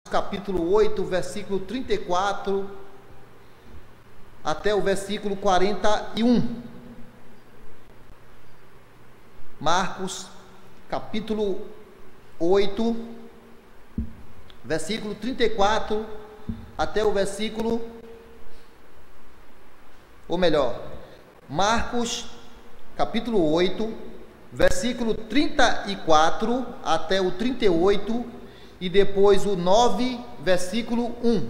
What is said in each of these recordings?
capítulo 8, versículo 34 até o versículo 41. Marcos, capítulo 8, versículo 34 até o versículo, ou melhor, Marcos, capítulo 8, versículo 34 até o 38 e depois o 9, versículo 1.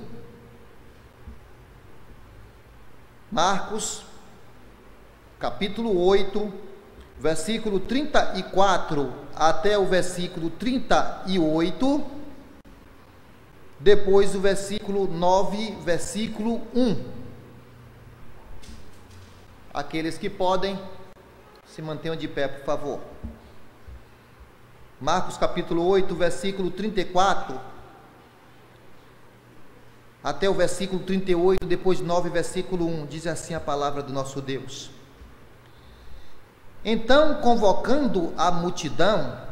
Marcos, capítulo 8, versículo 34 até o versículo 38, depois o versículo 9, versículo 1. Aqueles que podem, se mantenham de pé, por favor. Marcos capítulo 8, versículo 34 até o versículo 38, depois 9, versículo 1, diz assim a palavra do nosso Deus. Então, convocando a multidão,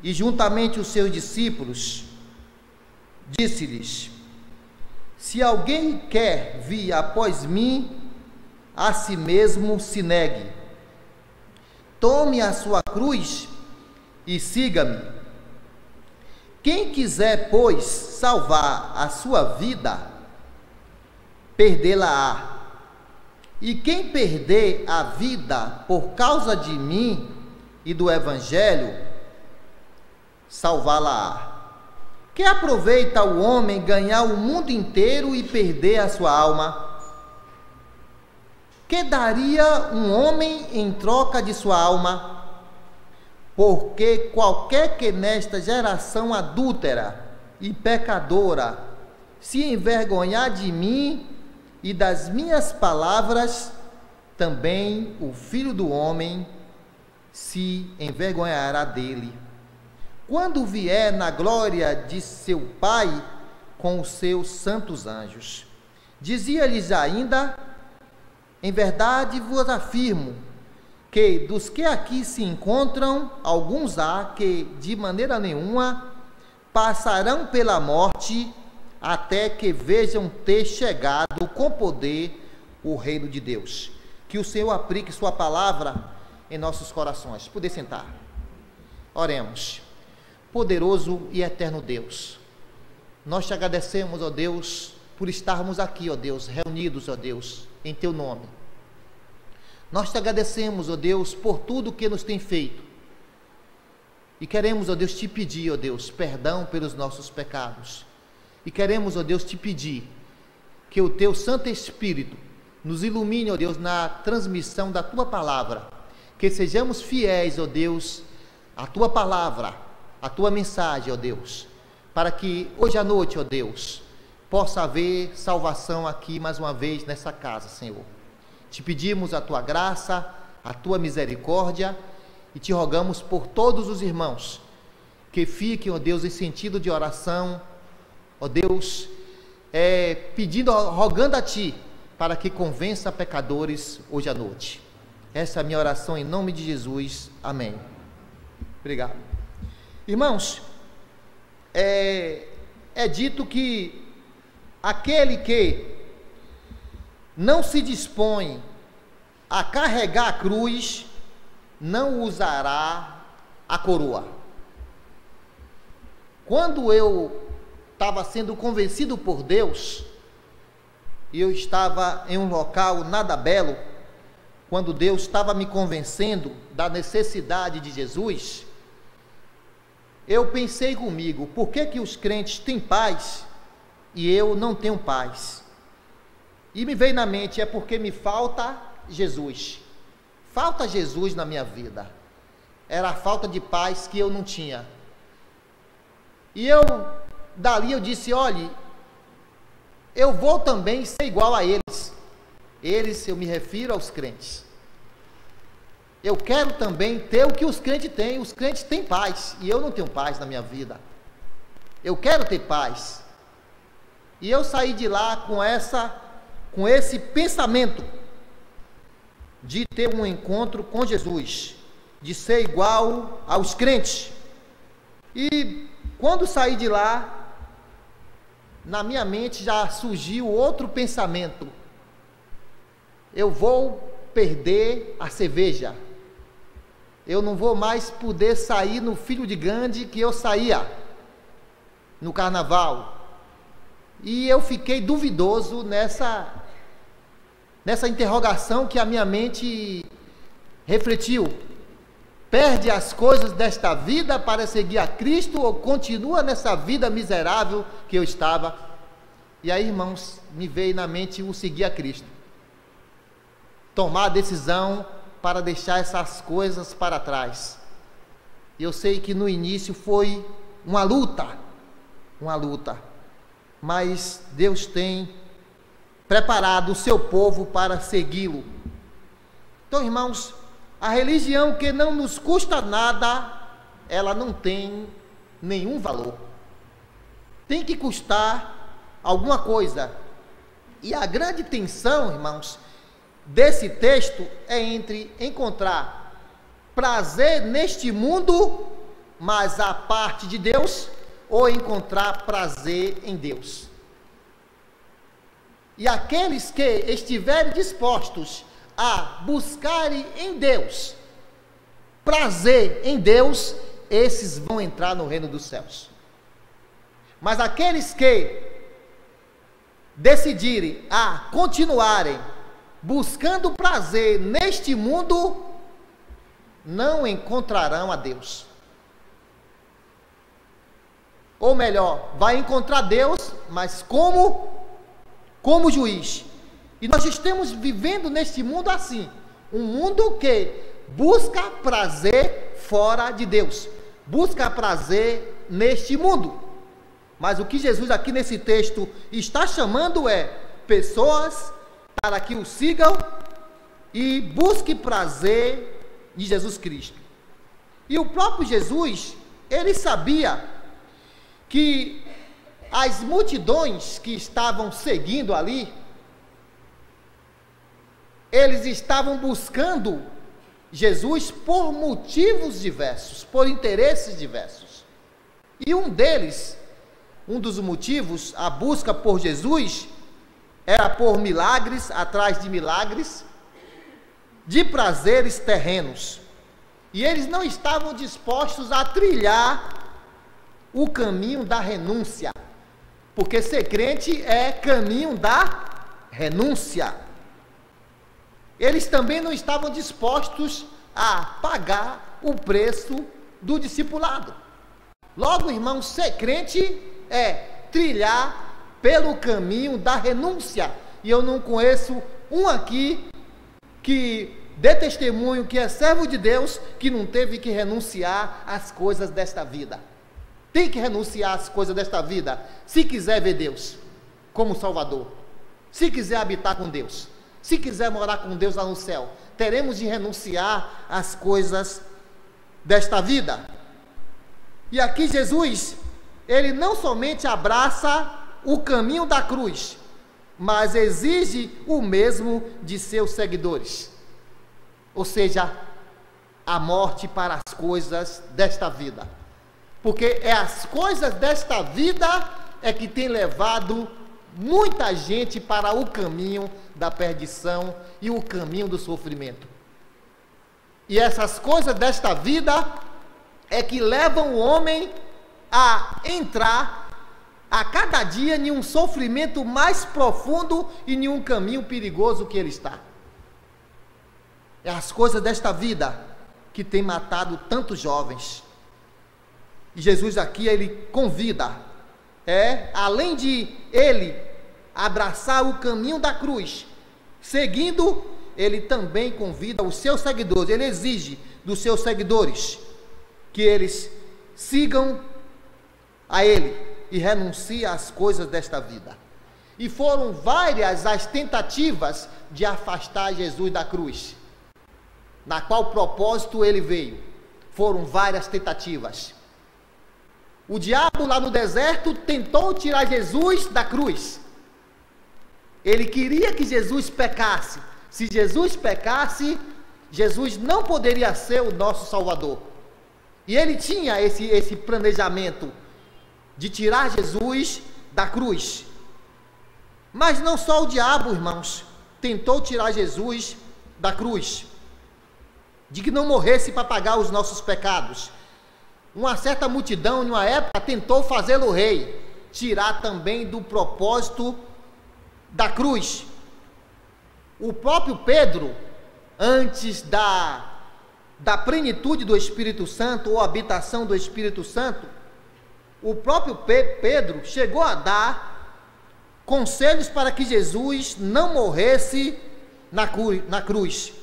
e juntamente os seus discípulos, disse-lhes: se alguém quer vir após mim, a si mesmo se negue, tome a sua cruz e siga-me. Quem quiser, pois, salvar a sua vida, perdê-la-á. E quem perder a vida por causa de mim e do Evangelho, salvá-la-á. Que aproveita o homem ganhar o mundo inteiro e perder a sua alma? Que daria um homem em troca de sua alma? Porque qualquer que nesta geração adúltera e pecadora se envergonhar de mim e das minhas palavras, também o Filho do Homem se envergonhará dele, quando vier na glória de seu Pai com os seus santos anjos. Dizia-lhes ainda: em verdade vos afirmo que dos que aqui se encontram, alguns há que de maneira nenhuma passarão pela morte até que vejam ter chegado com poder o reino de Deus. Que o Senhor aplique sua palavra em nossos corações. Poder sentar. Oremos. Poderoso e eterno Deus, nós te agradecemos, ó Deus, por estarmos aqui, ó Deus, reunidos, ó Deus, em teu nome. Nós te agradecemos, ó Deus, por tudo que nos tem feito. E queremos, ó Deus, te pedir, ó Deus, perdão pelos nossos pecados. E queremos, ó Deus, te pedir que o teu Santo Espírito nos ilumine, ó Deus, na transmissão da tua palavra. Que sejamos fiéis, ó Deus, à tua palavra, à tua mensagem, ó Deus. Para que hoje à noite, ó Deus, possa haver salvação aqui mais uma vez nessa casa, Senhor. Te pedimos a tua graça, a tua misericórdia e te rogamos por todos os irmãos que fiquem, ó Deus, em sentido de oração, ó Deus, pedindo, rogando a ti para que convença pecadores hoje à noite. Essa é a minha oração em nome de Jesus. Amém. Obrigado. Irmãos, é dito que aquele que não se dispõe a carregar a cruz, não usará a coroa. Quando eu estava sendo convencido por Deus, e eu estava em um local nada belo, quando Deus estava me convencendo da necessidade de Jesus, eu pensei comigo: por que os crentes têm paz e eu não tenho paz? E me veio na mente: é porque me falta Jesus. Falta Jesus na minha vida. Era a falta de paz que eu não tinha. E dali eu disse: olhe, eu vou também ser igual a eles. Eles, eu me refiro aos crentes. Eu quero também ter o que os crentes têm. Os crentes têm paz e eu não tenho paz na minha vida. Eu quero ter paz. E eu saí de lá com esse pensamento de ter um encontro com Jesus, de ser igual aos crentes. E quando saí de lá, na minha mente já surgiu outro pensamento: eu vou perder a cerveja, eu não vou mais poder sair no Filho de Gandhi que eu saía no carnaval. E eu fiquei duvidoso nessa interrogação que a minha mente refletiu: perde as coisas desta vida para seguir a Cristo ou continua nessa vida miserável que eu estava? E aí, irmãos, me veio na mente o seguir a Cristo, tomar a decisão para deixar essas coisas para trás. Eu sei que no início foi uma luta, mas Deus tem preparado o seu povo para segui-lo. Então, irmãos, a religião que não nos custa nada, ela não tem nenhum valor. Tem que custar alguma coisa. E a grande tensão, irmãos, desse texto é entre encontrar prazer neste mundo, mas a parte de Deus, ou encontrar prazer em Deus. E aqueles que estiverem dispostos a buscarem em Deus prazer em Deus, esses vão entrar no reino dos céus. Mas aqueles que decidirem a continuarem buscando prazer neste mundo, não encontrarão a Deus. Ou melhor, vai encontrar Deus, mas como juiz. E nós estamos vivendo neste mundo assim, um mundo que busca prazer fora de Deus, busca prazer neste mundo. Mas o que Jesus aqui nesse texto está chamando é pessoas para que o sigam e busque prazer em Jesus Cristo. E o próprio Jesus, ele sabia que as multidões que estavam seguindo ali, eles estavam buscando Jesus por motivos diversos, por interesses diversos. E um dos motivos, a busca por Jesus, era por milagres, atrás de milagres, de prazeres terrenos. E eles não estavam dispostos a trilhar o caminho da renúncia, porque ser crente é caminho da renúncia. Eles também não estavam dispostos a pagar o preço do discipulado. Logo, irmãos, ser crente é trilhar pelo caminho da renúncia. E eu não conheço um aqui que dê testemunho que é servo de Deus, que não teve que renunciar às coisas desta vida. Tem que renunciar às coisas desta vida, se quiser ver Deus como Salvador, se quiser habitar com Deus, se quiser morar com Deus lá no céu. Teremos de renunciar às coisas desta vida. E aqui Jesus, ele não somente abraça o caminho da cruz, mas exige o mesmo de seus seguidores, ou seja, a morte para as coisas desta vida. Porque é as coisas desta vida é que tem levado muita gente para o caminho da perdição e o caminho do sofrimento. E essas coisas desta vida é que levam o homem a entrar a cada dia em um sofrimento mais profundo e em um caminho perigoso que ele está. É as coisas desta vida que tem matado tantos jovens. E Jesus aqui, ele convida, além de ele abraçar o caminho da cruz, seguindo, ele também convida os seus seguidores, ele exige dos seus seguidores que eles sigam a ele e renunciem às coisas desta vida. E foram várias as tentativas de afastar Jesus da cruz, na qual propósito ele veio. Foram várias tentativas. O diabo lá no deserto tentou tirar Jesus da cruz. Ele queria que Jesus pecasse. Se Jesus pecasse, Jesus não poderia ser o nosso Salvador. E ele tinha esse planejamento. de tirar Jesus da cruz. Mas não só o diabo, irmãos, tentou tirar Jesus da cruz, de que não morresse para pagar os nossos pecados. Uma certa multidão, em uma época, tentou fazê-lo rei, tirar também do propósito da cruz. O próprio Pedro, antes da plenitude do Espírito Santo, ou habitação do Espírito Santo, o próprio Pedro chegou a dar conselhos para que Jesus não morresse na cruz.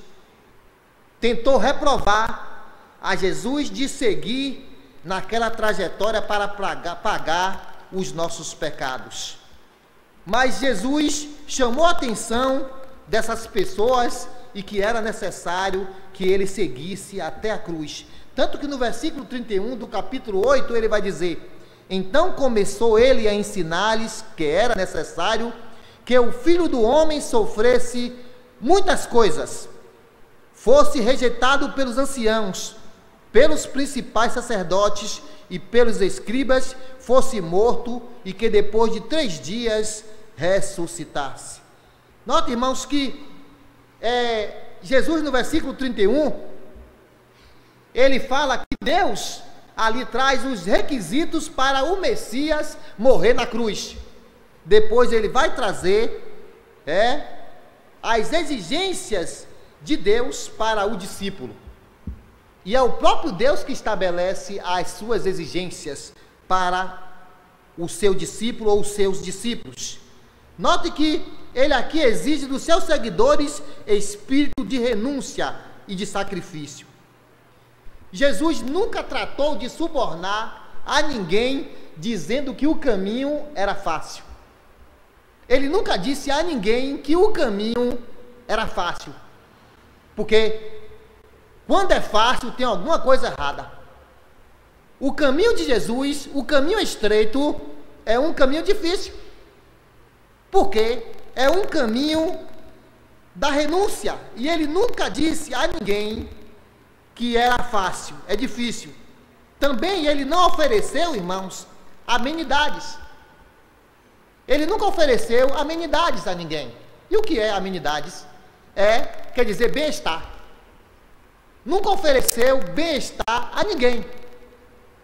Tentou reprovar a Jesus de seguir naquela trajetória para pagar os nossos pecados. Mas Jesus chamou a atenção dessas pessoas e que era necessário que ele seguisse até a cruz. Tanto que no versículo 31 do capítulo 8 ele vai dizer: então começou ele a ensinar-lhes que era necessário que o Filho do Homem sofresse muitas coisas, fosse rejeitado pelos anciãos, pelos principais sacerdotes e pelos escribas, fosse morto e que depois de 3 dias ressuscitasse. Note, irmãos, que Jesus no versículo 31, ele fala que Deus ali traz os requisitos para o Messias morrer na cruz. Depois ele vai trazer as exigências de Deus para o discípulo. E é o próprio Deus que estabelece as suas exigências para o seu discípulo ou os seus discípulos. Note que ele aqui exige dos seus seguidores espírito de renúncia e de sacrifício. Jesus nunca tratou de subornar a ninguém dizendo que o caminho era fácil. Ele nunca disse a ninguém que o caminho era fácil. Porque quando é fácil, tem alguma coisa errada. O caminho de Jesus, o caminho estreito, é um caminho difícil. Porque é um caminho da renúncia. E ele nunca disse a ninguém que era fácil, é difícil. Também ele não ofereceu, irmãos, amenidades. Ele nunca ofereceu amenidades a ninguém. E o que é amenidades? Quer dizer bem-estar. Nunca ofereceu bem-estar a ninguém.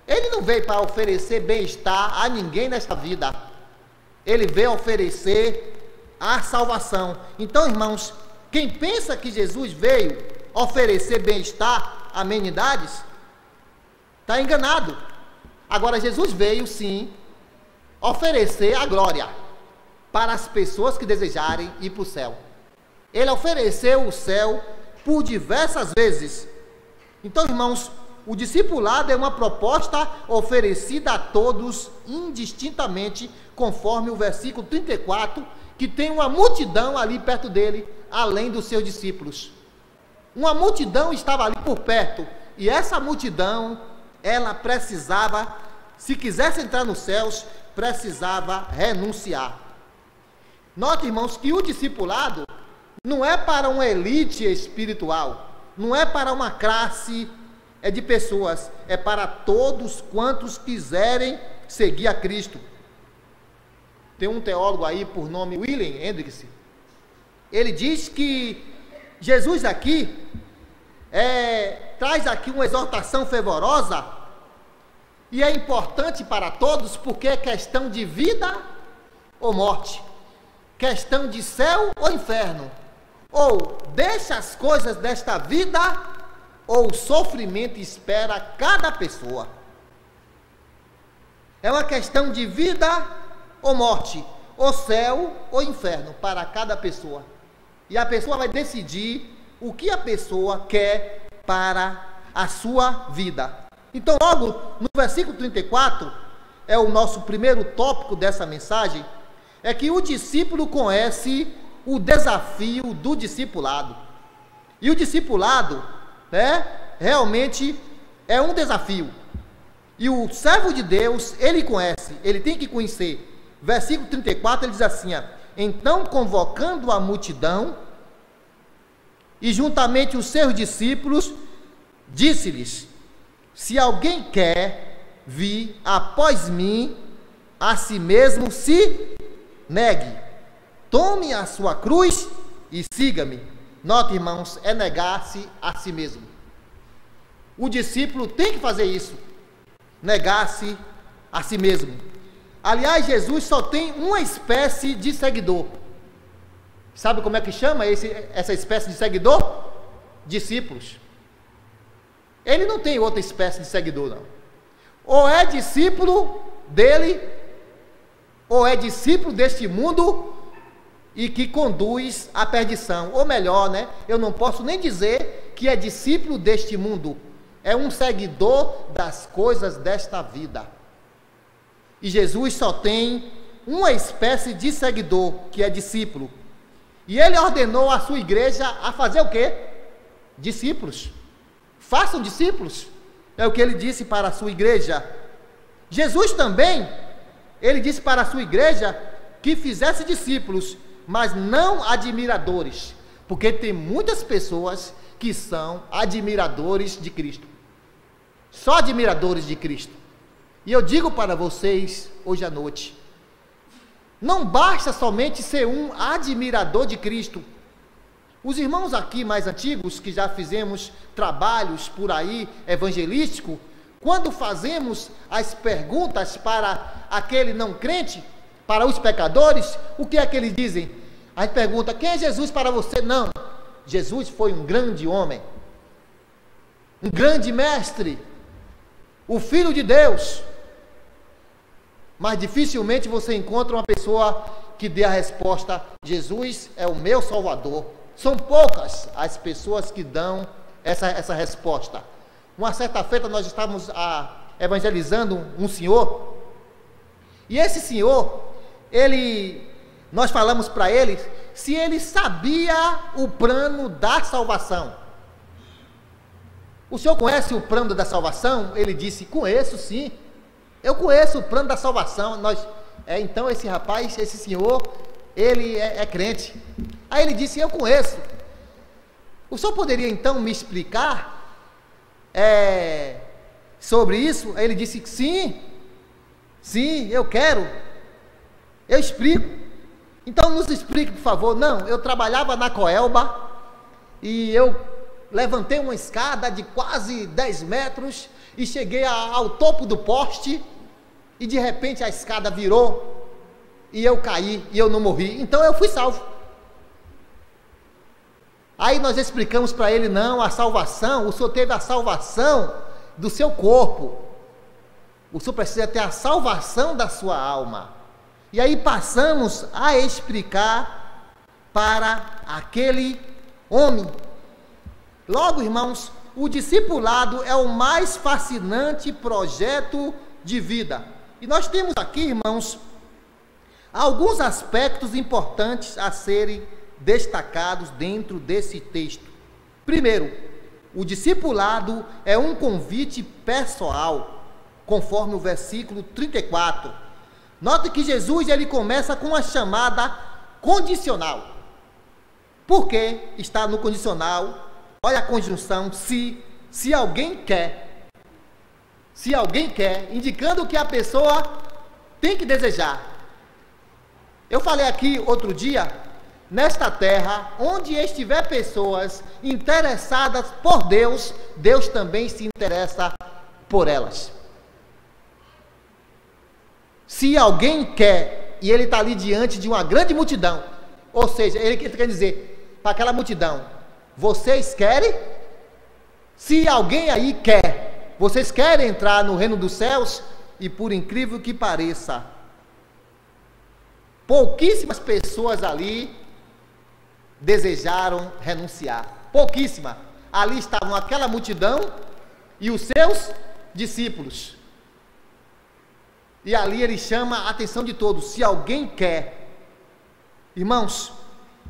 Ele não veio para oferecer bem-estar a ninguém nesta vida. Ele veio oferecer a salvação. Então, irmãos, quem pensa que Jesus veio oferecer bem-estar, amenidades, está enganado. Agora, Jesus veio, sim, oferecer a glória para as pessoas que desejarem ir para o céu. Ele ofereceu o céu por diversas vezes. Então, irmãos, o discipulado é uma proposta oferecida a todos indistintamente, conforme o versículo 34, que tem uma multidão ali perto dele, além dos seus discípulos. Uma multidão estava ali por perto, e essa multidão, ela precisava, se quisesse entrar nos céus, precisava renunciar. Note, irmãos, que o discipulado não é para uma elite espiritual, não é para uma classe de pessoas, é para todos quantos quiserem seguir a Cristo. Tem um teólogo aí por nome William Hendricks. Ele diz que Jesus aqui traz aqui uma exortação fervorosa, e é importante para todos, porque é questão de vida ou morte, questão de céu ou inferno, ou deixa as coisas desta vida, ou sofrimento espera cada pessoa. É uma questão de vida ou morte, ou céu ou inferno para cada pessoa. E a pessoa vai decidir o que a pessoa quer para a sua vida. Então, logo no versículo 34, é o nosso primeiro tópico dessa mensagem, é que o discípulo conhece o desafio do discipulado. E o discipulado, realmente é um desafio. E o servo de Deus, ele conhece, ele tem que conhecer. Versículo 34, ele diz assim: então, convocando a multidão, e juntamente os seus discípulos, disse-lhes: se alguém quer vir após mim, a si mesmo se negue, tome a sua cruz e siga-me. Note, irmãos, é negar-se a si mesmo. O discípulo tem que fazer isso, negar-se a si mesmo. Aliás, Jesus só tem uma espécie de seguidor. Sabe como é que chama essa espécie de seguidor? Discípulos. Ele não tem outra espécie de seguidor, não. Ou é discípulo dele, ou é discípulo deste mundo e que conduz à perdição. Ou melhor, né? Eu não posso nem dizer que é discípulo deste mundo. É um seguidor das coisas desta vida. E Jesus só tem uma espécie de seguidor, que é discípulo. E ele ordenou a sua igreja a fazer o quê? Discípulos. Façam discípulos. É o que ele disse para a sua igreja. Jesus também, ele disse para a sua igreja que fizesse discípulos, mas não admiradores. Porque tem muitas pessoas que são admiradores de Cristo. Só admiradores de Cristo. E eu digo para vocês hoje à noite, não basta somente ser um admirador de Cristo. Os irmãos aqui mais antigos, que já fizemos trabalhos por aí, evangelístico, quando fazemos as perguntas para aquele não crente, para os pecadores, o que é que eles dizem? A gente pergunta, quem é Jesus para você? Não, Jesus foi um grande homem, um grande mestre, o Filho de Deus. Mas dificilmente você encontra uma pessoa que dê a resposta, Jesus é o meu Salvador. São poucas as pessoas que dão essa resposta. Uma certa feita nós estávamos evangelizando um senhor, e esse senhor, nós falamos para ele se ele sabia o plano da salvação. O senhor conhece o plano da salvação? Ele disse, conheço sim. Eu conheço o plano da salvação. Então esse rapaz, esse senhor, ele é crente. Aí ele disse, eu conheço. O senhor poderia então me explicar sobre isso? Aí ele disse, sim, eu quero. Eu explico. Então nos explique, por favor. Não, eu trabalhava na Coelba e eu levantei uma escada de quase 10 metros e cheguei ao topo do poste e de repente a escada virou e eu caí e eu não morri, então eu fui salvo. Aí nós explicamos para ele, não, a salvação, o senhor teve a salvação do seu corpo, o senhor precisa ter a salvação da sua alma. E aí passamos a explicar para aquele homem. Logo, irmãos, o discipulado é o mais fascinante projeto de vida. E nós temos aqui, irmãos, alguns aspectos importantes a serem destacados dentro desse texto. Primeiro, o discipulado é um convite pessoal, conforme o versículo 34. Note que Jesus ele começa com uma chamada condicional. Por que está no condicional? Olha a conjunção, se alguém quer. Se alguém quer, indicando que a pessoa tem que desejar. Eu falei aqui outro dia, nesta terra, onde estiver pessoas interessadas por Deus, Deus também se interessa por elas. Se alguém quer, e ele está ali diante de uma grande multidão, ou seja, ele quer dizer para aquela multidão, vocês querem? Se alguém aí quer, vocês querem entrar no reino dos céus? E por incrível que pareça, pouquíssimas pessoas ali desejaram renunciar. Pouquíssima. Ali estavam aquela multidão e os seus discípulos. E ali ele chama a atenção de todos. Se alguém quer. Irmãos,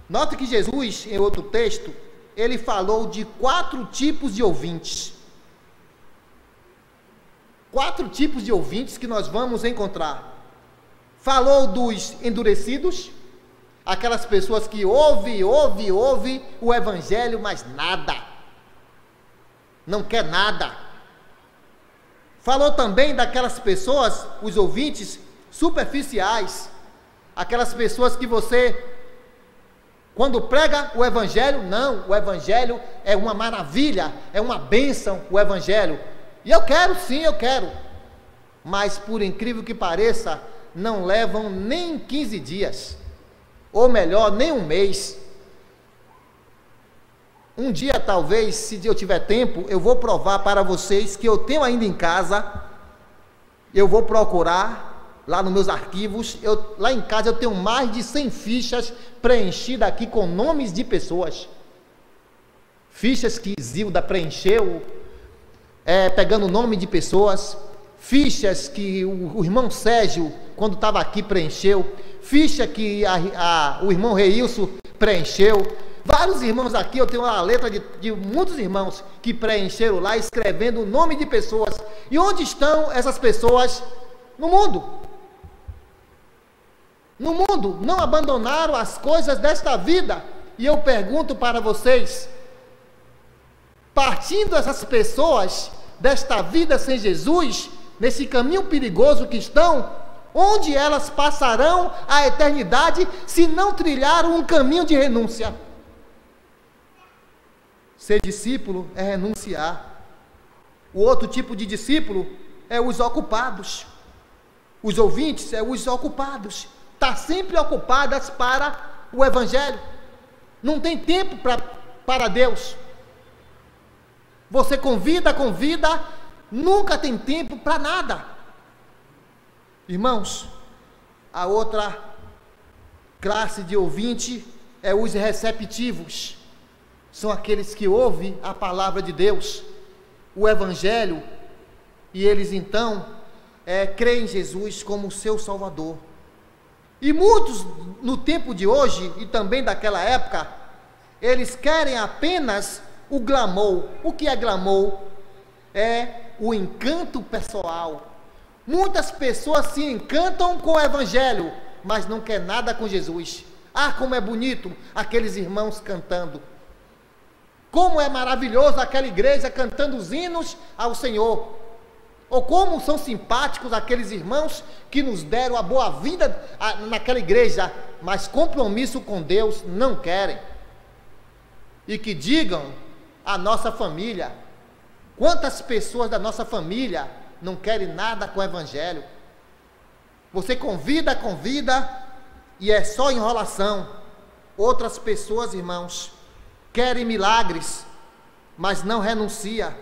note que Jesus, em outro texto, ele falou de 4 tipos de ouvintes. 4 tipos de ouvintes que nós vamos encontrar. Falou dos endurecidos, aquelas pessoas que ouvem o evangelho, mas nada. Não quer nada. Falou também daquelas pessoas, os ouvintes, superficiais, aquelas pessoas que você, quando prega o Evangelho, não, o Evangelho é uma maravilha, é uma bênção o Evangelho, e eu quero, sim, eu quero, mas por incrível que pareça, não levam nem 15 dias, ou melhor, nem um mês. Um dia, talvez, se eu tiver tempo, eu vou provar para vocês que eu tenho ainda em casa, eu vou procurar lá nos meus arquivos, lá em casa eu tenho mais de 100 fichas preenchidas aqui com nomes de pessoas, fichas que Zilda preencheu, pegando o nome de pessoas, fichas que o irmão Sérgio, quando estava aqui, preencheu, ficha que o irmão Reilson preencheu, vários irmãos aqui, eu tenho a letra de muitos irmãos que preencheram lá, escrevendo o nome de pessoas. E onde estão essas pessoas? No mundo. No mundo, não abandonaram as coisas desta vida. E eu pergunto para vocês, partindo essas pessoas desta vida sem Jesus, nesse caminho perigoso que estão, onde elas passarão a eternidade se não trilharam um caminho de renúncia? Ser discípulo é renunciar. O outro tipo de discípulo é os ocupados. Os ouvintes é os ocupados. Está sempre ocupadas para o Evangelho. Não tem tempo para Deus. Você convida, nunca tem tempo para nada. Irmãos, a outra classe de ouvinte é os receptivos. São aqueles que ouvem a palavra de Deus, o Evangelho, e eles então creem em Jesus como seu Salvador. E muitos no tempo de hoje, e também daquela época, eles querem apenas o glamour. O que é glamour? É o encanto pessoal. Muitas pessoas se encantam com o Evangelho, mas não quer nada com Jesus. Ah, como é bonito aqueles irmãos cantando. Como é maravilhoso aquela igreja cantando os hinos ao Senhor. Ou como são simpáticos aqueles irmãos que nos deram a boa vida naquela igreja, mas compromisso com Deus não querem. E que digam a nossa família, quantas pessoas da nossa família não querem nada com o Evangelho? Você convida e é só enrolação. Outras pessoas, irmãos, querem milagres, mas não renuncia.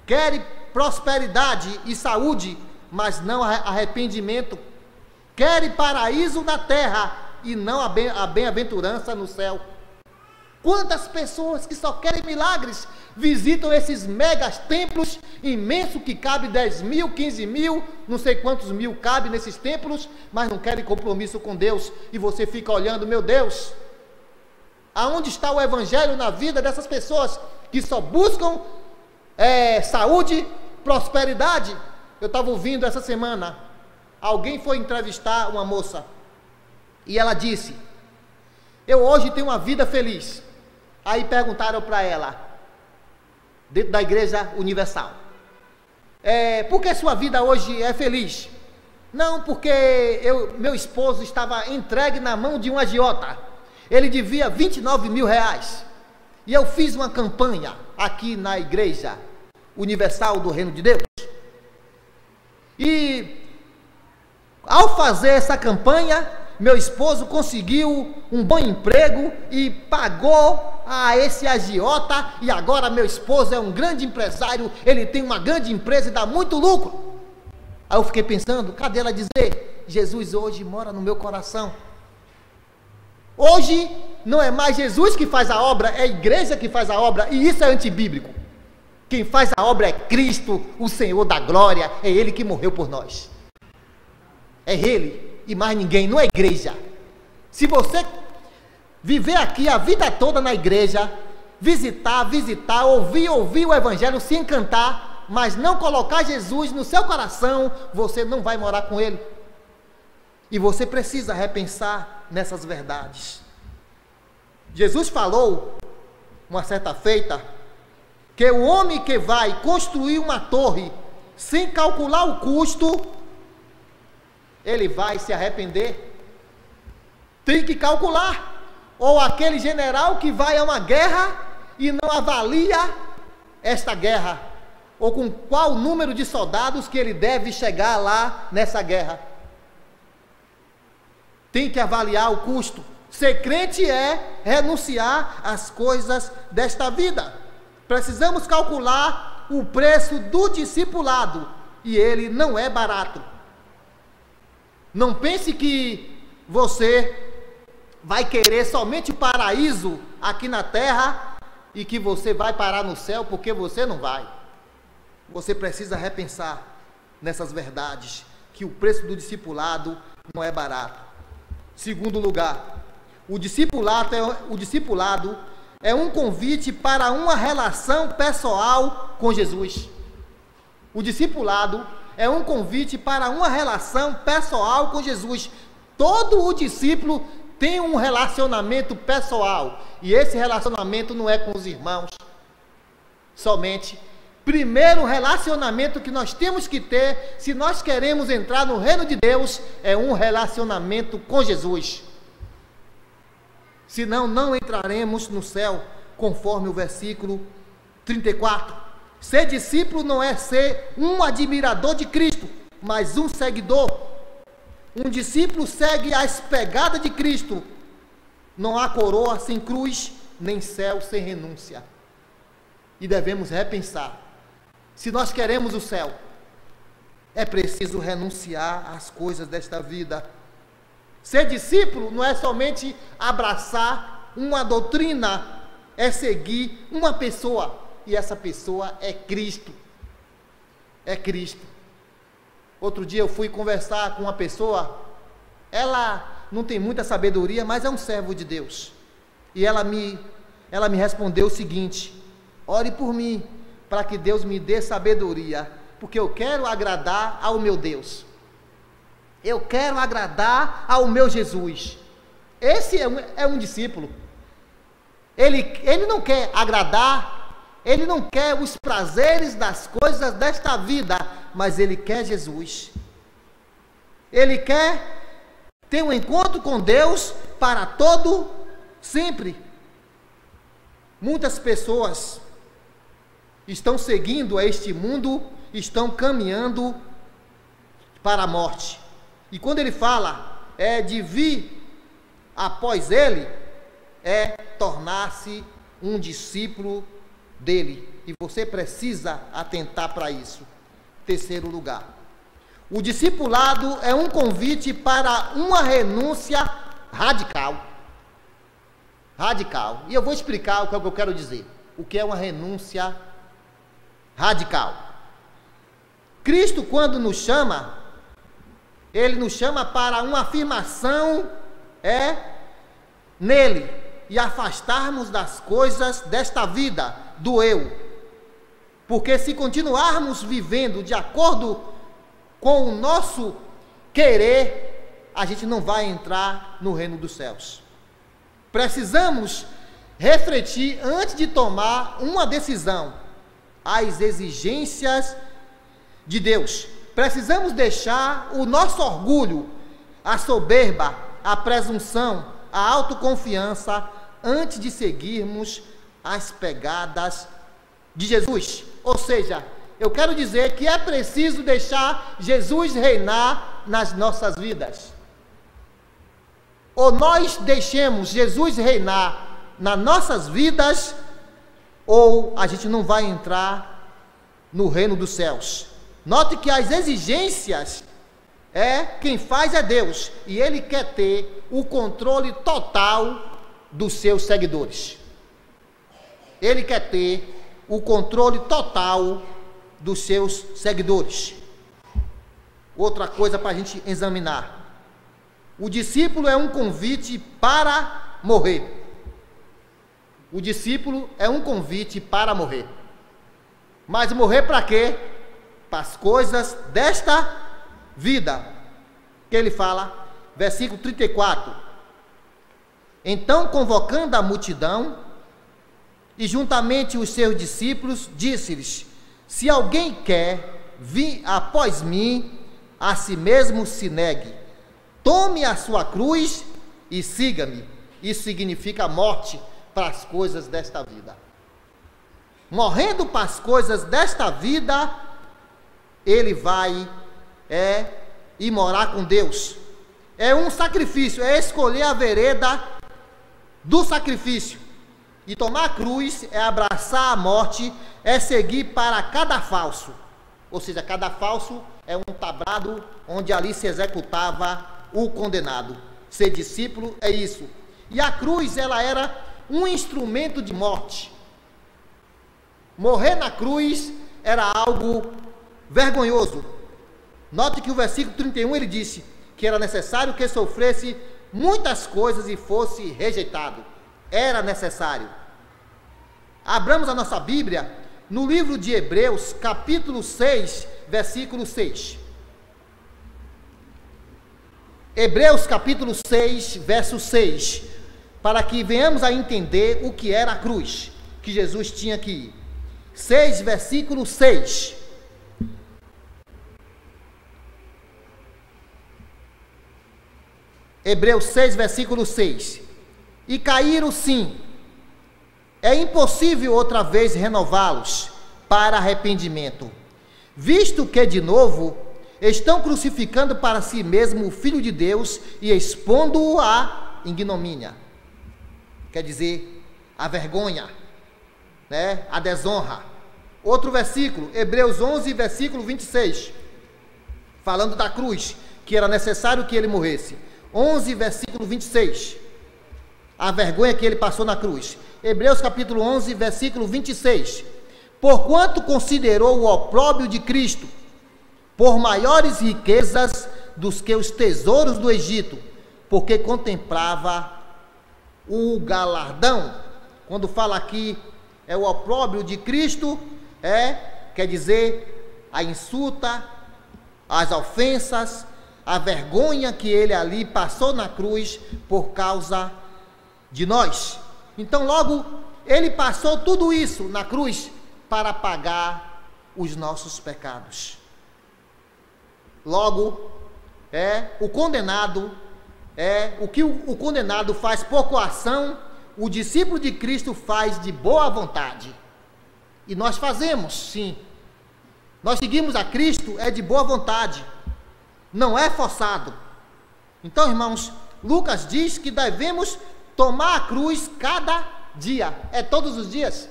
Querem prosperidade e saúde, mas não arrependimento. Querem paraíso na terra e não a bem-aventurança no céu. Quantas pessoas que só querem milagres visitam esses megas templos imensos que cabe 10 mil, 15 mil, não sei quantos mil cabe nesses templos, mas não querem compromisso com Deus. E você fica olhando, meu Deus, aonde está o Evangelho na vida dessas pessoas que só buscam saúde, prosperidade? Eu estava ouvindo essa semana, alguém foi entrevistar uma moça, e ela disse, eu hoje tenho uma vida feliz. Aí perguntaram para ela, dentro da Igreja Universal, por que sua vida hoje é feliz? Não, porque meu esposo estava entregue na mão de um agiota, ele devia 29 mil reais, e eu fiz uma campanha aqui na Igreja Universal do Reino de Deus, e ao fazer essa campanha, meu esposo conseguiu um bom emprego e pagou a esse agiota, e agora meu esposo é um grande empresário, ele tem uma grande empresa e dá muito lucro. Aí eu fiquei pensando, cadê ela dizer, Jesus hoje mora no meu coração? Hoje não é mais Jesus que faz a obra, é a igreja que faz a obra, e isso é antibíblico. Quem faz a obra é Cristo, o Senhor da glória, é Ele que morreu por nós. É Ele e mais ninguém, não é igreja. Se você viver aqui a vida toda na igreja, visitar, ouvir o Evangelho, se encantar, mas não colocar Jesus no seu coração, você não vai morar com Ele. E você precisa repensar nessas verdades. Jesus falou, uma certa feita, que o homem que vai construir uma torre, sem calcular o custo, ele vai se arrepender? Tem que calcular. Ou aquele general que vai a uma guerra e não avalia esta guerra, ou com qual número de soldados que ele deve chegar lá nessa guerra. Tem que avaliar o custo. Ser crente é renunciar às coisas desta vida. Precisamos calcular o preço do discipulado, e ele não é barato. Não pense que você vai querer somente o paraíso aqui na terra e que você vai parar no céu, porque você não vai. Você precisa repensar nessas verdades, que o preço do discipulado não é barato. Segundo lugar, o discipulado é um convite para uma relação pessoal com Jesus. O discipulado é um convite para uma relação pessoal com Jesus. Todo o discípulo tem um relacionamento pessoal, e esse relacionamento não é com os irmãos somente. Primeiro relacionamento que nós temos que ter, se nós queremos entrar no reino de Deus, é um relacionamento com Jesus. Senão não entraremos no céu, conforme o versículo 34. Ser discípulo não é ser um admirador de Cristo, mas um seguidor. Um discípulo segue as pegadas de Cristo. Não há coroa sem cruz, nem céu sem renúncia. E devemos repensar. Se nós queremos o céu, é preciso renunciar às coisas desta vida. Ser discípulo não é somente abraçar uma doutrina, é seguir uma pessoa, e essa pessoa é Cristo. É Cristo. Outro dia eu fui conversar com uma pessoa, ela não tem muita sabedoria, mas é um servo de Deus. E ela me respondeu o seguinte: ore por mim, para que Deus me dê sabedoria, porque eu quero agradar ao meu Deus. Eu quero agradar ao meu Jesus. Esse é um discípulo. Ele não quer agradar, ele não quer os prazeres das coisas desta vida, mas ele quer Jesus. Ele quer ter um encontro com Deus para todo sempre. Muitas pessoas estão seguindo a este mundo, estão caminhando para a morte. E quando ele fala de vir após ele, é tornar-se um discípulo dele. E você precisa atentar para isso. Terceiro lugar, o discipulado é um convite para uma renúncia radical. Radical. E eu vou explicar o que eu quero dizer. O que é uma renúncia radical? Cristo, quando nos chama, ele nos chama para uma afirmação nele, e afastarmos das coisas desta vida, do eu. Porque se continuarmos vivendo de acordo com o nosso querer, a gente não vai entrar no reino dos céus. Precisamos refletir antes de tomar uma decisão, as exigências de Deus. Precisamos deixar o nosso orgulho, a soberba, a presunção, a autoconfiança, antes de seguirmos as pegadas de Jesus. Ou seja, eu quero dizer que é preciso deixar Jesus reinar nas nossas vidas. Ou nós deixemos Jesus reinar nas nossas vidas, ou a gente não vai entrar no reino dos céus. Note que as exigências quem faz é Deus, e Ele quer ter o controle total dos seus seguidores. Ele quer ter o controle total dos seus seguidores. Outra coisa para a gente examinar: o discípulo é um convite para morrer. O discípulo é um convite para morrer. Mas morrer para quê? Para as coisas desta vida. Que ele fala, versículo 34. Então, convocando a multidão, e juntamente os seus discípulos, disse-lhes: se alguém quer vir após mim, a si mesmo se negue, tome a sua cruz e siga-me. Isso significa morte para as coisas desta vida. Morrendo para as coisas desta vida, ele vai ir morar com Deus. É um sacrifício, é escolher a vereda do sacrifício. E tomar a cruz é abraçar a morte, é seguir para cada falso. Ou seja, cada falso é um tablado onde ali se executava o condenado. Ser discípulo é isso. E a cruz, ela era um instrumento de morte. Morrer na cruz era algo vergonhoso. Note que o versículo 31 ele disse que era necessário que sofresse muitas coisas e fosse rejeitado. Era necessário. Abramos a nossa Bíblia no livro de Hebreus, capítulo 6, versículo 6. Hebreus capítulo 6, verso 6, para que venhamos a entender o que era a cruz, que Jesus tinha que ir. 6, versículo 6. Hebreus 6, versículo 6. E caíram sim, é impossível outra vez renová-los para arrependimento, visto que de novo estão crucificando para si mesmo o Filho de Deus e expondo-o à ignomínia, quer dizer, a vergonha, né? A desonra. Outro versículo, Hebreus 11, versículo 26, falando da cruz, que era necessário que ele morresse. 11, versículo 26, a vergonha que ele passou na cruz. Hebreus capítulo 11, versículo 26, porquanto considerou o opróbrio de Cristo por maiores riquezas dos que os tesouros do Egito, porque contemplava o galardão. Quando fala aqui é o opróbrio de Cristo, quer dizer a insulta, as ofensas, a vergonha que ele ali passou na cruz por causa de nós. Então logo ele passou tudo isso na cruz para pagar os nossos pecados. Logo, o condenado, o que o condenado faz por coação, o discípulo de Cristo faz de boa vontade. E nós fazemos, sim. Nós seguimos a Cristo, de boa vontade. Não é forçado. Então, irmãos, Lucas diz que devemos tomar a cruz cada dia. É todos os dias.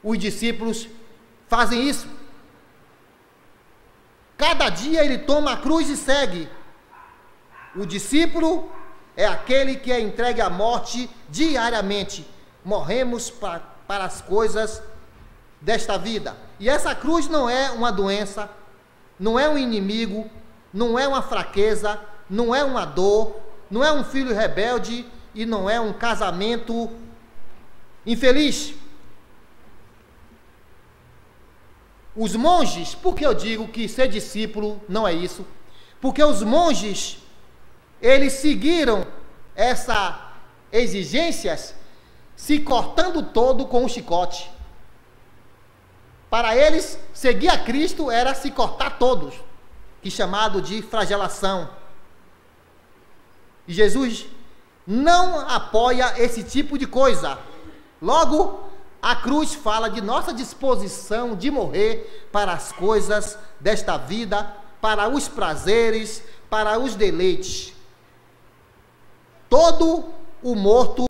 Os discípulos fazem isso. Cada dia ele toma a cruz e segue. O discípulo é aquele que é entregue à morte diariamente. Morremos para as coisas desta vida. E essa cruz não é uma doença, não é um inimigo, não é uma fraqueza, não é uma dor, não é um filho rebelde e não é um casamento infeliz. Os monges, por que eu digo que ser discípulo não é isso? Porque os monges, eles seguiram essas exigências se cortando todo com o chicote. Para eles, seguir a Cristo era se cortar todos, que é chamado de flagelação. E Jesus não apoia esse tipo de coisa. Logo, a cruz fala de nossa disposição de morrer para as coisas desta vida, para os prazeres, para os deleites. Todo o morto,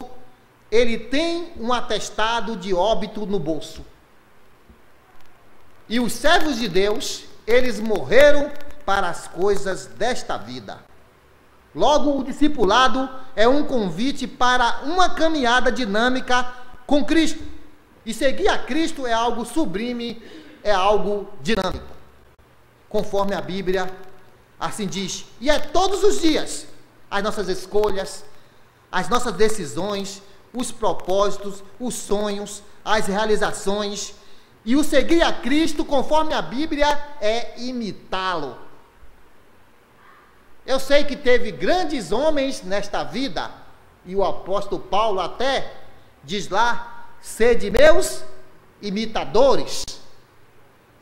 ele tem um atestado de óbito no bolso. E os servos de Deus, eles morreram para as coisas desta vida. Logo, o discipulado é um convite para uma caminhada dinâmica com Cristo. E seguir a Cristo é algo sublime, é algo dinâmico. Conforme a Bíblia assim diz. E é todos os dias as nossas escolhas, as nossas decisões, os propósitos, os sonhos, as realizações. E o seguir a Cristo, conforme a Bíblia, é imitá-lo. Eu sei que teve grandes homens nesta vida, e o apóstolo Paulo até diz lá, sede meus imitadores.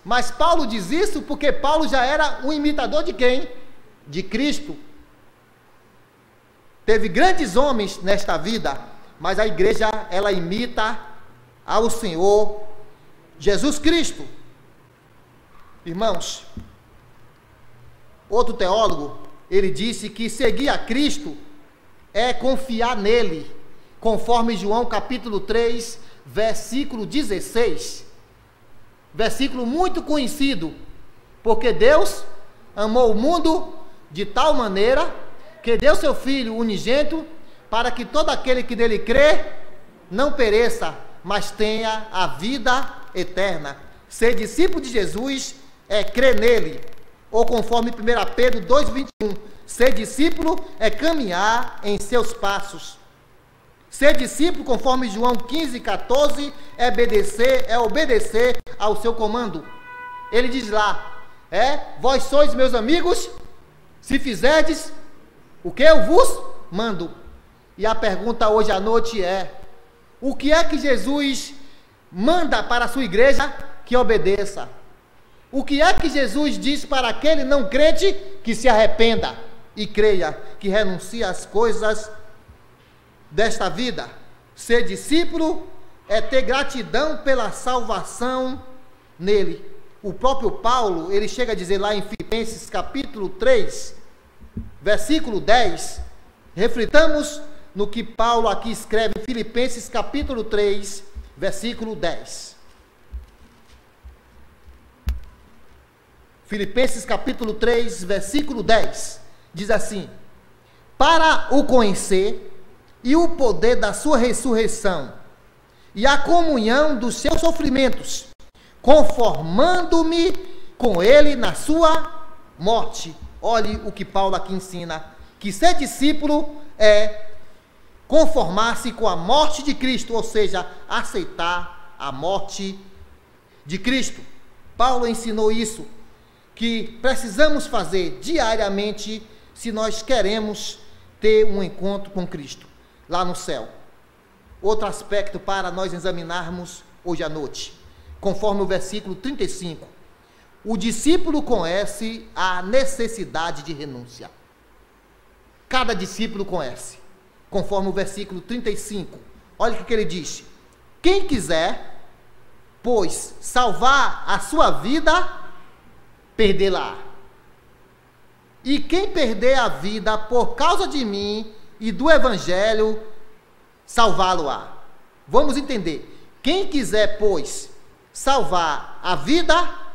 Mas Paulo diz isso porque Paulo já era um imitador de quem? De Cristo. Teve grandes homens nesta vida, mas a igreja, ela imita ao Senhor Jesus Cristo. Irmãos, outro teólogo, ele disse que seguir a Cristo é confiar nele, conforme João capítulo 3, versículo 16. Versículo muito conhecido, porque Deus amou o mundo de tal maneira que deu seu Filho unigênito, para que todo aquele que nele crê não pereça, mas tenha a vida eterna. Ser discípulo de Jesus é crer nele, ou conforme 1 Pedro 2,21, ser discípulo é caminhar em seus passos. Ser discípulo, conforme João 15,14, é obedecer ao seu comando. Ele diz lá, vós sois meus amigos, se fizerdes o que eu vos mando. E a pergunta hoje à noite é, o que é que Jesus manda para a sua igreja que obedeça? O que é que Jesus diz para aquele não crente que se arrependa e creia, que renuncie às coisas desta vida? Ser discípulo é ter gratidão pela salvação nele. O próprio Paulo, ele chega a dizer lá em Filipenses capítulo 3, versículo 10, reflitamos no que Paulo aqui escreve, Filipenses capítulo 3, versículo 10. Filipenses capítulo 3, versículo 10, diz assim: para o conhecer e o poder da sua ressurreição, e a comunhão dos seus sofrimentos, conformando-me com ele na sua morte. Olhe o que Paulo aqui ensina, que ser discípulo é conformar-se com a morte de Cristo, ou seja, aceitar a morte de Cristo. Paulo ensinou isso, que precisamos fazer diariamente se nós queremos ter um encontro com Cristo lá no céu. Outro aspecto para nós examinarmos hoje à noite, conforme o versículo 35, o discípulo conhece a necessidade de renúncia. Cada discípulo conhece, conforme o versículo 35, olha o que ele diz: quem quiser, pois, salvar a sua vida, perdê-la. E quem perder a vida por causa de mim e do evangelho, salvá-lo-á. Vamos entender. Quem quiser, pois, salvar a vida,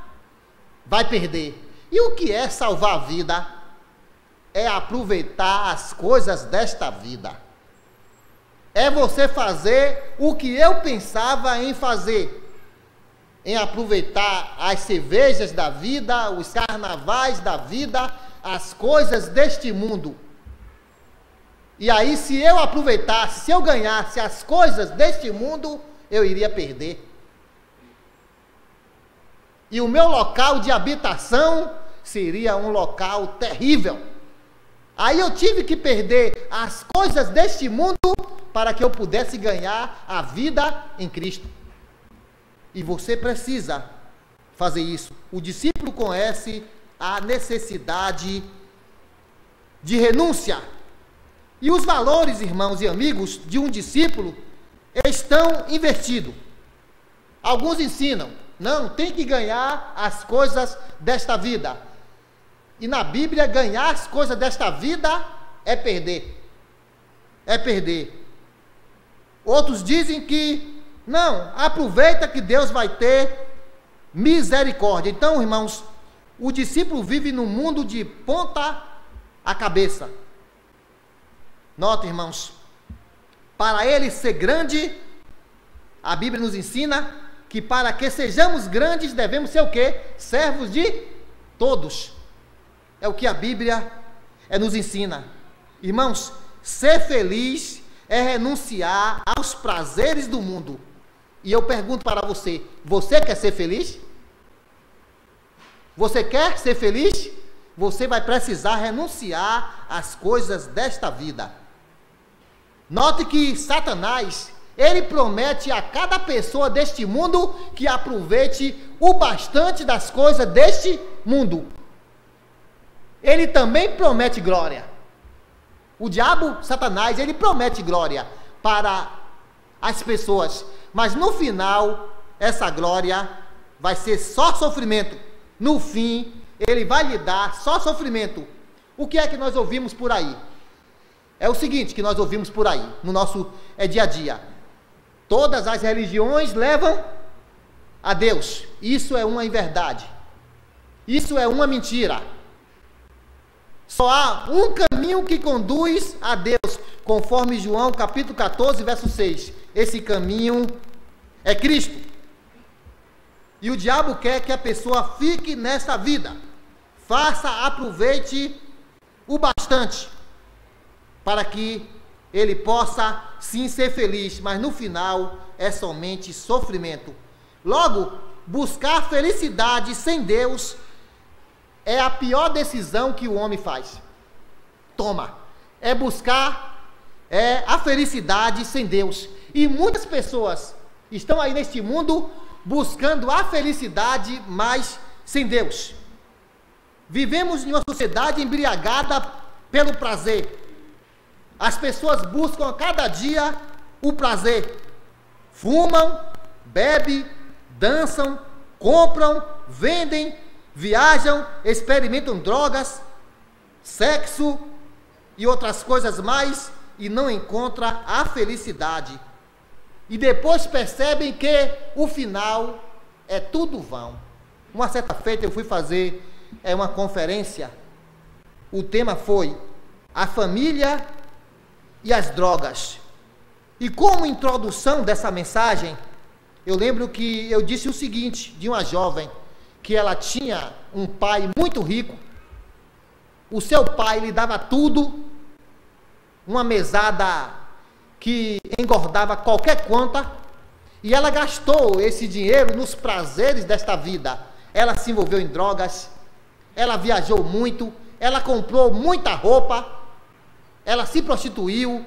vai perder. E o que é salvar a vida? É aproveitar as coisas desta vida. É você fazer o que eu pensava em fazer, em aproveitar as cervejas da vida, os carnavais da vida, as coisas deste mundo. E aí, se eu aproveitasse, se eu ganhasse as coisas deste mundo, eu iria perder. E o meu local de habitação seria um local terrível. Aí eu tive que perder as coisas deste mundo para que eu pudesse ganhar a vida em Cristo. E você precisa fazer isso. O discípulo conhece a necessidade de renúncia. E os valores, irmãos e amigos, de um discípulo estão invertidos. Alguns ensinam, não, tem que ganhar as coisas desta vida. E na Bíblia, ganhar as coisas desta vida é perder. É perder. Outros dizem que, não, aproveita que Deus vai ter misericórdia. Então, irmãos, o discípulo vive num mundo de ponta a cabeça. Nota, irmãos, para ele ser grande, a Bíblia nos ensina que para que sejamos grandes, devemos ser o quê? Servos de todos. É o que a Bíblia nos ensina. Irmãos, ser feliz é renunciar aos prazeres do mundo. E eu pergunto para você, você quer ser feliz? Você quer ser feliz? Você vai precisar renunciar às coisas desta vida. Note que Satanás, ele promete a cada pessoa deste mundo que aproveite o bastante das coisas deste mundo. Ele também promete glória. O diabo, Satanás, ele promete glória para as pessoas, mas no final, essa glória vai ser só sofrimento. No fim, ele vai lhe dar só sofrimento. O que é que nós ouvimos por aí? É o seguinte que nós ouvimos por aí, no nosso dia a dia. Todas as religiões levam a Deus. Isso é uma inverdade. Isso é uma mentira. Só há um caminho que conduz a Deus, conforme João capítulo 14, verso 6. Esse caminho é Cristo. E o diabo quer que a pessoa fique nessa vida. Aproveite o bastante, para que ele possa sim ser feliz, mas no final é somente sofrimento. Logo, buscar felicidade sem Deus é a pior decisão que o homem faz. Toma, é buscar a felicidade sem Deus. E muitas pessoas estão aí neste mundo buscando a felicidade, mas sem Deus. Vivemos em uma sociedade embriagada pelo prazer. As pessoas buscam a cada dia o prazer. Fumam, bebem, dançam, compram, vendem, viajam, experimentam drogas, sexo e outras coisas mais e não encontram a felicidade. E depois percebem que o final é tudo vão. Uma certa feita eu fui fazer uma conferência. O tema foi a família e as drogas. E como introdução dessa mensagem, eu lembro que eu disse o seguinte, de uma jovem, que ela tinha um pai muito rico, o seu pai lhe dava tudo, uma mesada que engordava qualquer quanta, e ela gastou esse dinheiro nos prazeres desta vida. Ela se envolveu em drogas, ela viajou muito, ela comprou muita roupa, ela se prostituiu,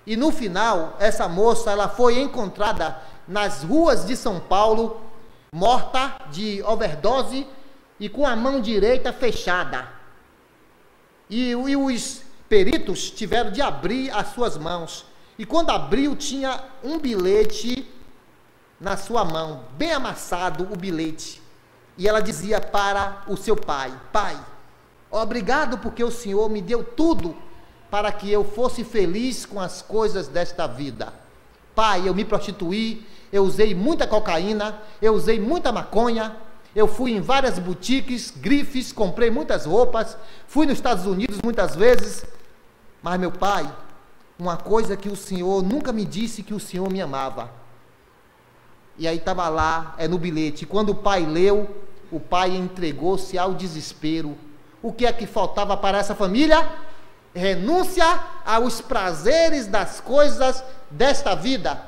e no final, essa moça, ela foi encontrada nas ruas de São Paulo, morta de overdose e com a mão direita fechada. E os peritos tiveram de abrir as suas mãos. E quando abriu, tinha um bilhete na sua mão, bem amassado o bilhete. E ela dizia para o seu pai: pai, obrigado porque o Senhor me deu tudo para que eu fosse feliz com as coisas desta vida. Pai, eu me prostituí, eu usei muita cocaína, eu usei muita maconha, eu fui em várias boutiques, grifes, comprei muitas roupas, fui nos Estados Unidos muitas vezes, mas meu pai, uma coisa que o Senhor nunca me disse, que o Senhor me amava. E aí estava lá, no bilhete. Quando o pai leu, o pai entregou-se ao desespero. O que é que faltava para essa família? Renúncia aos prazeres das coisas desta vida.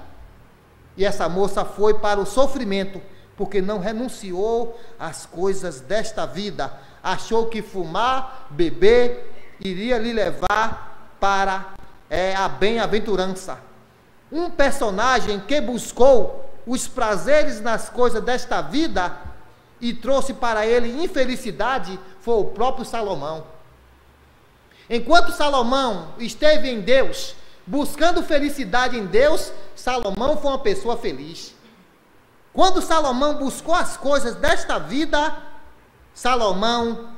E essa moça foi para o sofrimento, porque não renunciou às coisas desta vida. Achou que fumar, beber, iria lhe levar para a bem-aventurança. Um personagem que buscou os prazeres nas coisas desta vida e trouxe para ele infelicidade foi o próprio Salomão. Enquanto Salomão esteve em Deus, buscando felicidade em Deus, Salomão foi uma pessoa feliz. Quando Salomão buscou as coisas desta vida, Salomão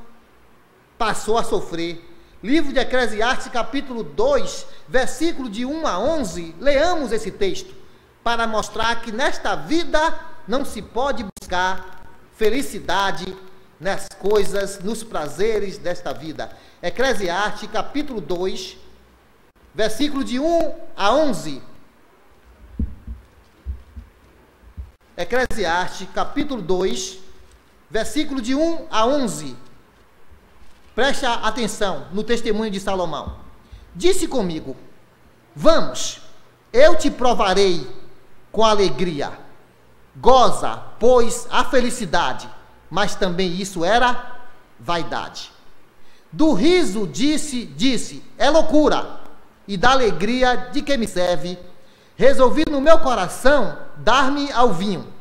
passou a sofrer. Livro de Eclesiastes, capítulo 2, versículo de 1 a 11, leamos esse texto, para mostrar que nesta vida não se pode buscar felicidade nas coisas, nos prazeres desta vida. Eclesiastes, capítulo 2, versículo de 1 a 11. Eclesiastes, capítulo 2, versículo de 1 a 11. Preste atenção no testemunho de Salomão. Disse comigo: vamos, eu te provarei com alegria. Goza, pois, a felicidade. Mas também isso era vaidade. Do riso disse, é loucura. E da alegria de que me serve, resolvi no meu coração dar-me ao vinho.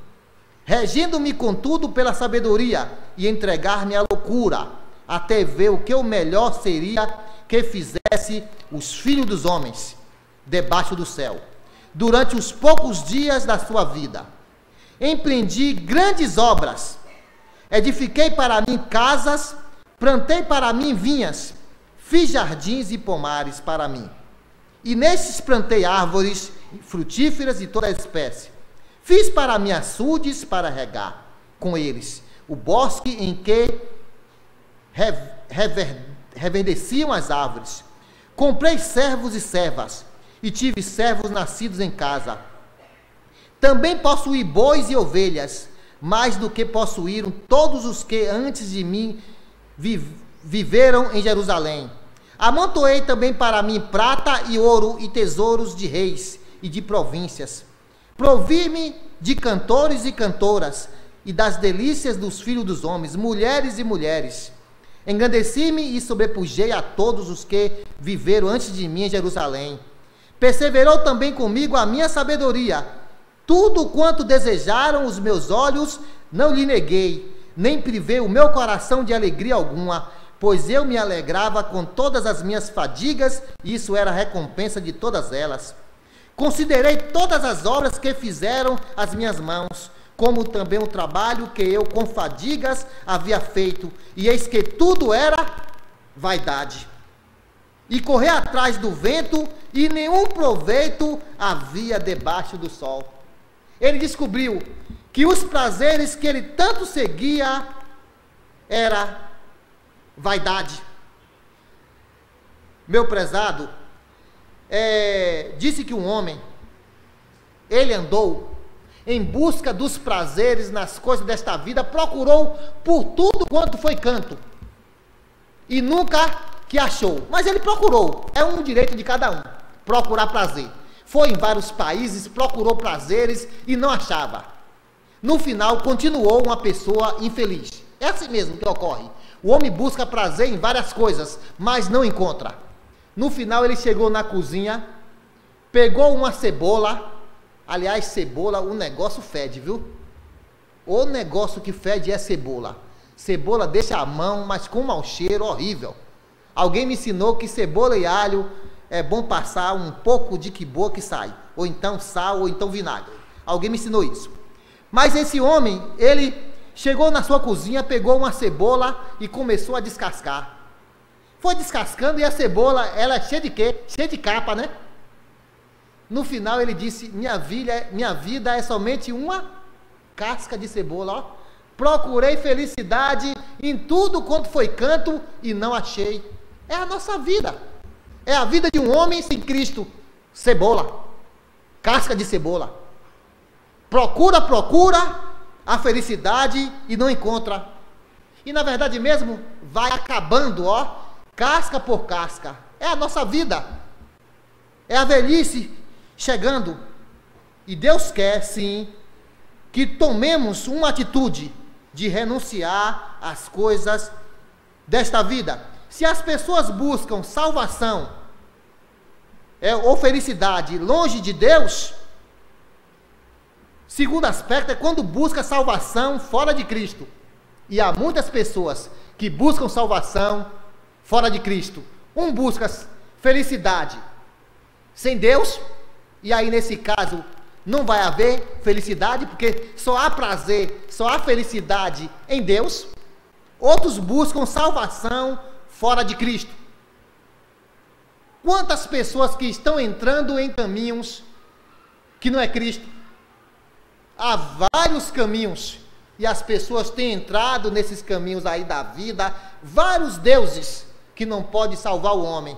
regindo-me contudo pela sabedoria, e entregar-me à loucura, até ver o que o melhor seria que fizesse os filhos dos homens debaixo do céu, durante os poucos dias da sua vida. Empreendi grandes obras, edifiquei para mim casas, plantei para mim vinhas, fiz jardins e pomares para mim, e nestes plantei árvores frutíferas de toda espécie. Fiz para mim açudes para regar com eles o bosque em que reverdeciam as árvores. Comprei servos e servas, e tive servos nascidos em casa. Também possuí bois e ovelhas, mais do que possuíram todos os que antes de mim viveram em Jerusalém. Amontoei também para mim prata e ouro e tesouros de reis e de províncias. Provi-me de cantores e cantoras, e das delícias dos filhos dos homens, mulheres e mulheres. Engrandeci-me e sobrepujei a todos os que viveram antes de mim em Jerusalém. Perseverou também comigo a minha sabedoria. Tudo quanto desejaram os meus olhos, não lhe neguei, nem privei o meu coração de alegria alguma, pois eu me alegrava com todas as minhas fadigas, e isso era a recompensa de todas elas. Considerei todas as obras que fizeram as minhas mãos, como também o trabalho que eu com fadigas havia feito, e eis que tudo era vaidade. E correr atrás do vento, e nenhum proveito havia debaixo do sol. Ele descobriu que os prazeres que ele tanto seguia era vaidade. Meu prezado, disse que um homem, ele andou em busca dos prazeres nas coisas desta vida, procurou por tudo quanto foi canto, e nunca que achou. Mas ele procurou, é um direito de cada um, procurar prazer. Foi em vários países, procurou prazeres e não achava. No final, continuou uma pessoa infeliz. É assim mesmo que ocorre. O homem busca prazer em várias coisas, mas não encontra. No final, ele chegou na cozinha, pegou uma cebola. Aliás, cebola, o negócio fede, viu? O negócio que fede é cebola. Cebola deixa a mão, mas com um mau cheiro horrível. Alguém me ensinou que cebola e alho é bom passar um pouco de quiboa que sai, ou então sal, ou então vinagre. Alguém me ensinou isso. Mas esse homem, ele chegou na sua cozinha, pegou uma cebola e começou a descascar. Foi descascando, e a cebola, ela é cheia de quê? Cheia de capa, né? No final ele disse: minha vida é somente uma casca de cebola, ó. Procurei felicidade em tudo quanto foi canto e não achei. É a nossa vida. É a vida de um homem sem Cristo. Cebola. Casca de cebola. Procura a felicidade e não encontra. E na verdade mesmo, vai acabando, ó. Casca por casca. É a nossa vida. É a velhice chegando. E Deus quer, sim, que tomemos uma atitude de renunciar às coisas desta vida. Se as pessoas buscam salvação ou felicidade longe de Deus, segundo aspecto é quando busca salvação fora de Cristo. E há muitas pessoas que buscam salvação fora de Cristo. Um busca felicidade sem Deus, e aí nesse caso não vai haver felicidade, porque só há prazer, só há felicidade em Deus. Outros buscam salvação fora de Cristo. Quantas pessoas que estão entrando em caminhos que não é Cristo? Há vários caminhos, e as pessoas têm entrado nesses caminhos aí da vida, vários deuses que não podem salvar o homem.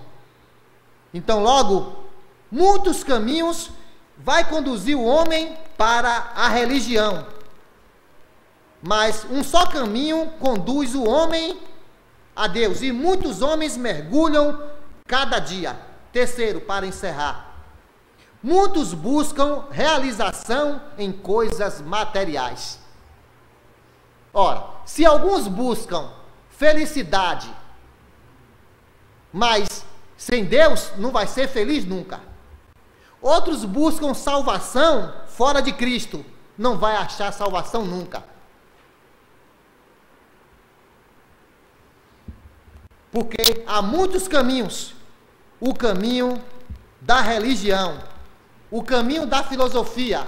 Então logo, muitos caminhos vai conduzir o homem para a religião, mas um só caminho conduz o homem a Deus, e muitos homens mergulham cada dia. Terceiro, para encerrar, muitos buscam realização em coisas materiais. Ora, se alguns buscam felicidade, mas sem Deus não vai ser feliz nunca. Outros buscam salvação fora de Cristo, não vai achar salvação nunca. Porque há muitos caminhos. O caminho da religião, o caminho da filosofia,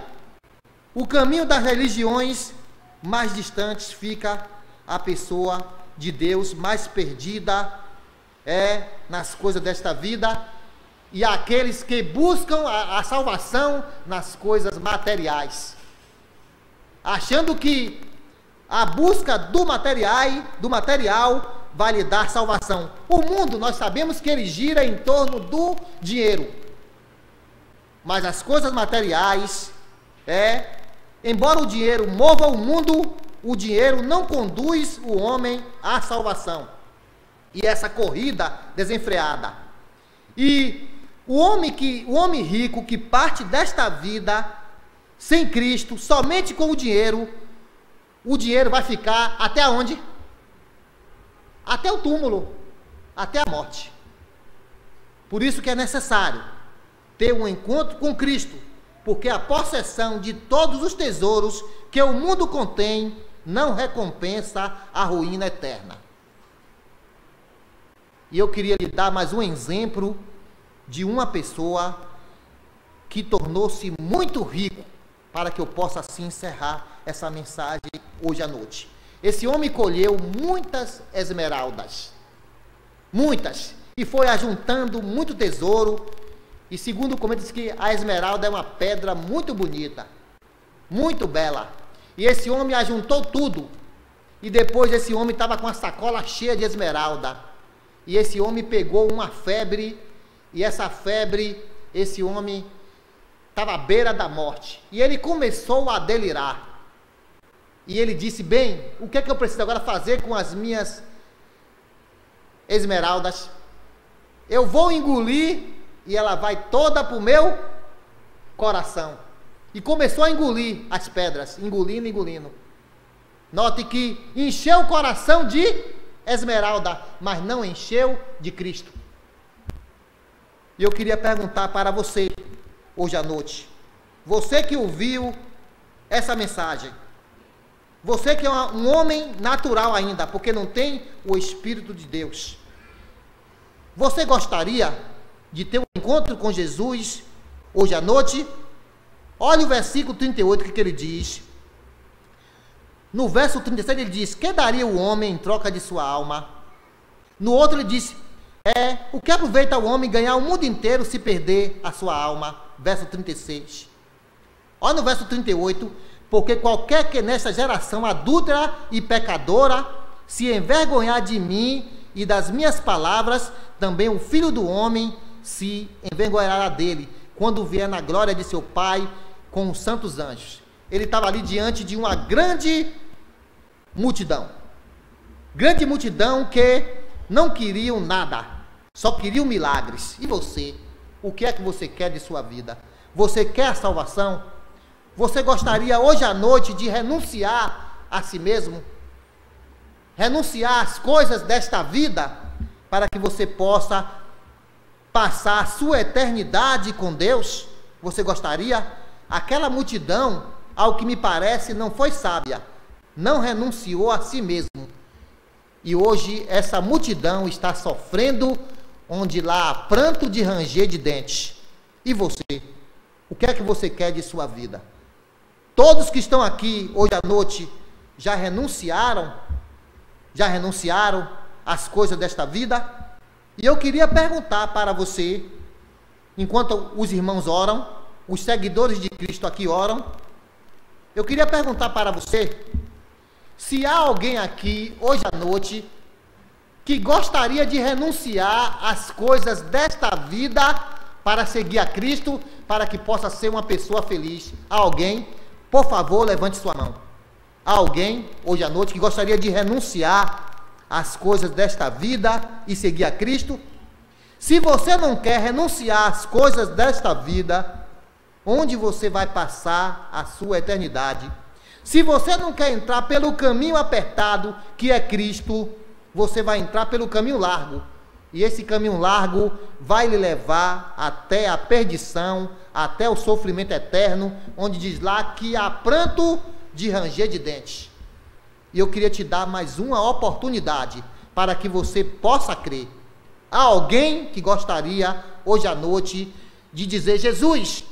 o caminho das religiões mais distantes fica a pessoa de Deus, mais perdida nas coisas desta vida, e aqueles que buscam a salvação nas coisas materiais, achando que a busca do material vai lhe dar salvação. O mundo, nós sabemos que ele gira em torno do dinheiro, mas as coisas materiais, embora o dinheiro mova o mundo, o dinheiro não conduz o homem à salvação. E essa corrida desenfreada. E o homem rico que parte desta vida sem Cristo, somente com o dinheiro vai ficar até onde? Até o túmulo, até a morte. Por isso que é necessário ter um encontro com Cristo, porque a possessão de todos os tesouros que o mundo contém não recompensa a ruína eterna. E eu queria lhe dar mais um exemplo de uma pessoa que tornou-se muito rico, para que eu possa assim encerrar essa mensagem hoje à noite. Esse homem colheu muitas esmeraldas, muitas, e foi ajuntando muito tesouro, e segundo o comento diz que a esmeralda é uma pedra muito bonita, muito bela, e esse homem ajuntou tudo, e depois esse homem estava com a sacola cheia de esmeralda, e esse homem pegou uma febre, e essa febre, esse homem estava à beira da morte, e ele começou a delirar, e ele disse: bem, o que é que eu preciso agora fazer com as minhas esmeraldas? Eu vou engolir e ela vai toda para o meu coração. E começou a engolir as pedras, engolindo. Note que encheu o coração de esmeralda, mas não encheu de Cristo. E eu queria perguntar para você, hoje à noite, você que ouviu essa mensagem, você que é um homem natural ainda, porque não tem o Espírito de Deus, você gostaria de ter um encontro com Jesus hoje à noite? Olha o versículo 38, o que ele diz. No verso 36 ele diz: que daria o homem em troca de sua alma? No outro ele diz: o que aproveita o homem ganhar o mundo inteiro se perder a sua alma? Verso 36. Olha no verso 38: porque qualquer que nesta geração adúltera e pecadora se envergonhar de mim e das minhas palavras, também o Filho do Homem se envergonhará dele, quando vier na glória de seu Pai com os santos anjos. Ele estava ali diante de uma grande multidão que não queriam nada, só queriam milagres. E você, o que é que você quer de sua vida? Você quer a salvação? Você gostaria hoje à noite de renunciar a si mesmo? Renunciar às coisas desta vida, para que você possa passar a sua eternidade com Deus? Você gostaria? Aquela multidão, ao que me parece, não foi sábia, não renunciou a si mesmo, e hoje essa multidão está sofrendo, onde lá há pranto de ranger de dentes. E você, o que é que você quer de sua vida? Todos que estão aqui hoje à noite já renunciaram às coisas desta vida? E eu queria perguntar para você, enquanto os irmãos oram, os seguidores de Cristo aqui oram, eu queria perguntar para você, se há alguém aqui hoje à noite que gostaria de renunciar às coisas desta vida para seguir a Cristo, para que possa ser uma pessoa feliz. Há alguém? Por favor, levante sua mão. Há alguém hoje à noite que gostaria de renunciar às coisas desta vida e seguir a Cristo? Se você não quer renunciar às coisas desta vida, onde você vai passar a sua eternidade? Se você não quer entrar pelo caminho apertado, que é Cristo, você vai entrar pelo caminho largo, E esse caminho largo vai lhe levar até a perdição, até o sofrimento eterno, onde diz lá que há pranto de ranger de dentes. E eu queria te dar mais uma oportunidade para que você possa crer. Há alguém que gostaria hoje à noite de dizer: Jesus,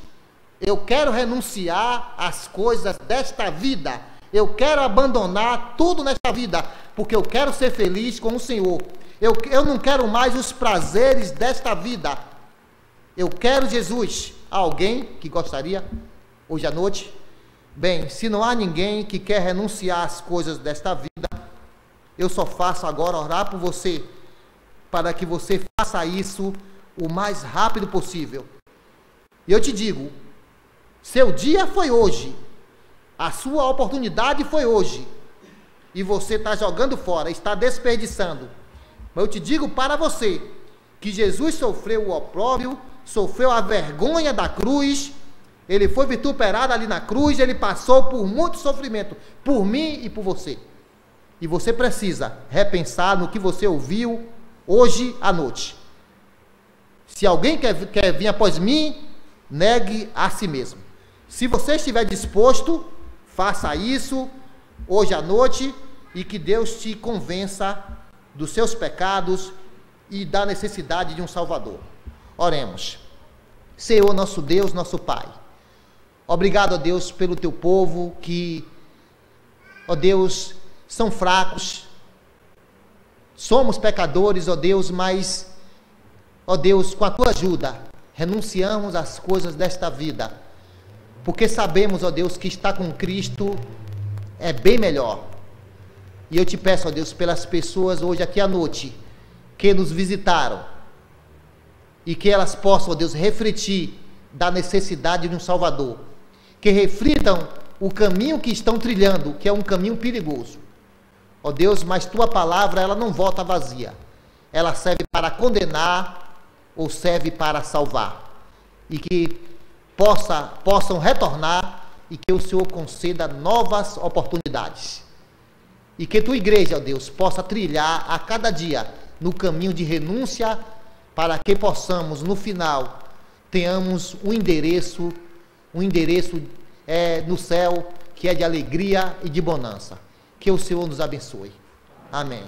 eu quero renunciar às coisas desta vida, eu quero abandonar tudo nesta vida, porque eu quero ser feliz com o Senhor. Eu não quero mais os prazeres desta vida. Eu quero Jesus. Há alguém que gostaria hoje à noite? Bem, se não há ninguém que quer renunciar às coisas desta vida, eu só faço agora orar por você, para que você faça isso o mais rápido possível. E eu te digo, seu dia foi hoje, a sua oportunidade foi hoje, e você está jogando fora, está desperdiçando. Mas eu te digo para você, que Jesus sofreu o opróbrio, sofreu a vergonha da cruz, ele foi vituperado ali na cruz, ele passou por muito sofrimento, por mim e por você. E você precisa repensar no que você ouviu hoje à noite. Se alguém quer vir após mim, negue a si mesmo. Se você estiver disposto, faça isso hoje à noite, e que Deus te convença dos seus pecados e da necessidade de um Salvador. Oremos. Senhor, nosso Deus, nosso Pai, obrigado, ó Deus, pelo teu povo que, ó Deus, são fracos, somos pecadores, ó Deus, mas, ó Deus, com a tua ajuda, renunciamos às coisas desta vida, porque sabemos, ó Deus, que estar com Cristo é bem melhor. E eu te peço, ó Deus, pelas pessoas hoje aqui à noite, que nos visitaram, e que elas possam, ó Deus, refletir da necessidade de um Salvador, que reflitam o caminho que estão trilhando, que é um caminho perigoso. Ó Deus, mas tua palavra, ela não volta vazia, ela serve para condenar ou serve para salvar, e que possam retornar, e que o Senhor conceda novas oportunidades, e que tua igreja, ó Deus, possa trilhar a cada dia no caminho de renúncia, para que possamos, no final, tenhamos um endereço no céu, que é de alegria e de bonança. Que o Senhor nos abençoe. Amém.